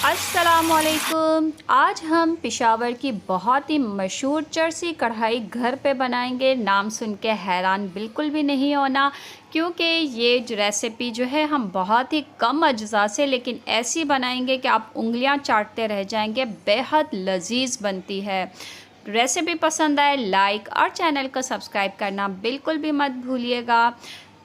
अस्सलामुअलैकुम। आज हम पेशावर की बहुत ही मशहूर चरसी कढ़ाई घर पे बनाएंगे। नाम सुन के हैरान बिल्कुल भी नहीं होना, क्योंकि ये रेसिपी जो है हम बहुत ही कम अज्जा से लेकिन ऐसी बनाएंगे कि आप उंगलियां चाटते रह जाएंगे। बेहद लजीज बनती है। रेसिपी पसंद आए लाइक और चैनल को सब्सक्राइब करना बिल्कुल भी मत भूलिएगा।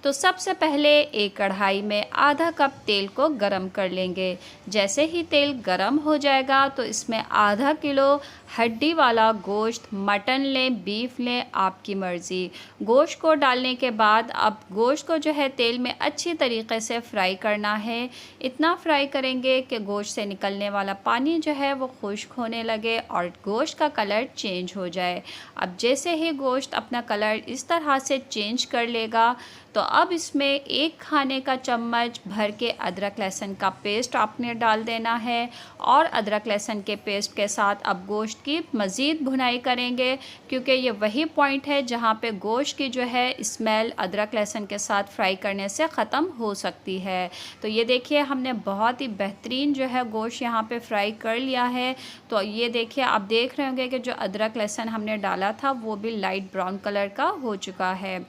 तो सबसे पहले एक कढ़ाई में आधा कप तेल को गरम कर लेंगे। जैसे ही तेल गरम हो जाएगा तो इसमें आधा किलो हड्डी वाला गोश्त, मटन लें, बीफ लें, आपकी मर्ज़ी। गोश्त को डालने के बाद अब गोश्त को जो है तेल में अच्छी तरीके से फ्राई करना है। इतना फ्राई करेंगे कि गोश्त से निकलने वाला पानी जो है वो खुश्क होने लगे और गोश्त का कलर चेंज हो जाए। अब जैसे ही गोश्त अपना कलर इस तरह से चेंज कर लेगा तो अब इसमें एक खाने का चम्मच भर के अदरक लहसुन का पेस्ट आपने डाल देना है और अदरक लहसुन के पेस्ट के साथ अब गोश्त की मज़ीद भुनाई करेंगे, क्योंकि ये वही पॉइंट है जहाँ पे गोश्त की जो है स्मेल अदरक लहसुन के साथ फ्राई करने से ख़त्म हो सकती है। तो ये देखिए हमने बहुत ही बेहतरीन जो है गोश्त यहाँ पे फ्राई कर लिया है। तो ये देखिए आप देख रहे होंगे कि जो अदरक लहसुन हमने डाला था वो भी लाइट ब्राउन कलर का हो चुका है।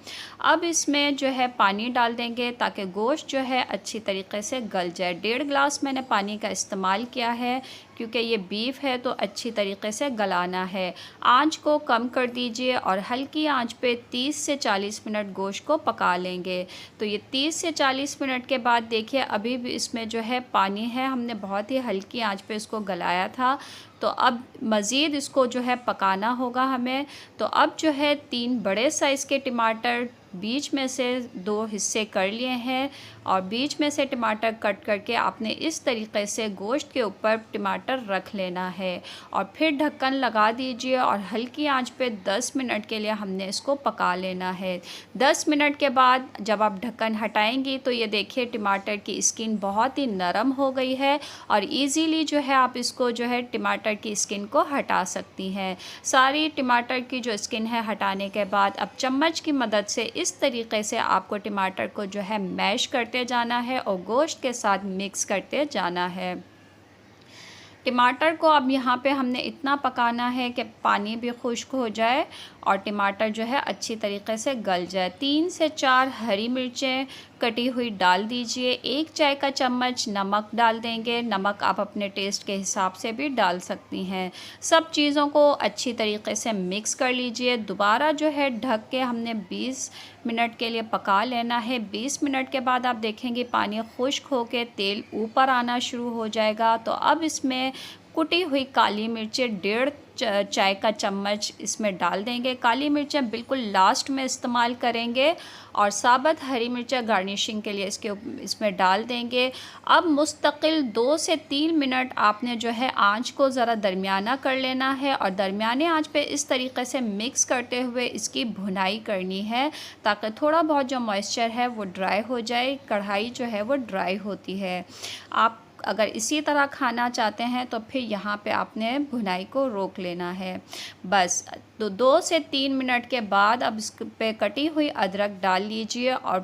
अब इसमें जो है पानी डाल देंगे ताकि गोश्त जो है अच्छी तरीके से गल जाए। 1.5 गिलास मैंने पानी का इस्तेमाल किया है, क्योंकि ये बीफ है तो अच्छी तरीके से गलाना है। आंच को कम कर दीजिए और हल्की आंच पे 30 से 40 मिनट गोश्त को पका लेंगे। तो ये 30 से 40 मिनट के बाद देखिए अभी भी इसमें जो है पानी है, हमने बहुत ही हल्की आंच पे इसको गलाया था। तो अब मज़ीद इसको जो है पकाना होगा हमें। तो अब जो है 3 बड़े साइज़ के टमाटर बीच में से 2 हिस्से कर लिए हैं और बीच में से टमाटर कट करके आपने इस तरीके से गोश्त के ऊपर टमाटर रख लेना है और फिर ढक्कन लगा दीजिए और हल्की आंच पे 10 मिनट के लिए हमने इसको पका लेना है। 10 मिनट के बाद जब आप ढक्कन हटाएंगी तो ये देखिए टमाटर की स्किन बहुत ही नरम हो गई है और इजीली जो है आप इसको जो है टमाटर की स्किन को हटा सकती हैं। सारी टमाटर की जो स्किन है हटाने के बाद अब चम्मच की मदद से इस तरीके से आपको टमाटर को जो है मैश करते जाना है और गोश्त के साथ मिक्स करते जाना है। टमाटर को अब यहाँ पे हमने इतना पकाना है कि पानी भी खुश्क हो जाए और टमाटर जो है अच्छी तरीके से गल जाए। 3 से 4 हरी मिर्चें कटी हुई डाल दीजिए। 1 चाय का चम्मच नमक डाल देंगे। नमक आप अपने टेस्ट के हिसाब से भी डाल सकती हैं। सब चीज़ों को अच्छी तरीके से मिक्स कर लीजिए। दोबारा जो है ढक के हमने 20 मिनट के लिए पका लेना है। 20 मिनट के बाद आप देखेंगे पानी खुश्क होकर तेल ऊपर आना शुरू हो जाएगा। तो अब इसमें कुटी हुई काली मिर्चें 1.5 चाय का चम्मच इसमें डाल देंगे। काली मिर्चें बिल्कुल लास्ट में इस्तेमाल करेंगे और साबुत हरी मिर्चें गार्निशिंग के लिए इसमें डाल देंगे। अब मुस्तकिल 2 से 3 मिनट आपने जो है आंच को ज़रा दरमियाना कर लेना है और दरमियाने आंच पे इस तरीके से मिक्स करते हुए इसकी भुनाई करनी है ताकि थोड़ा बहुत जो मॉइस्चर है वो ड्राई हो जाए। कढ़ाई जो है वो ड्राई होती है। आप अगर इसी तरह खाना चाहते हैं तो फिर यहाँ पे आपने भुनाई को रोक लेना है बस। तो 2 से 3 मिनट के बाद अब इस पे कटी हुई अदरक डाल लीजिए और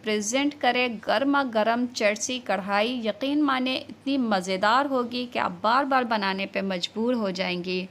प्रेजेंट करें गर्मा गर्म चरसी कढ़ाई। यकीन माने इतनी मज़ेदार होगी कि आप बार बार बनाने पे मजबूर हो जाएंगी।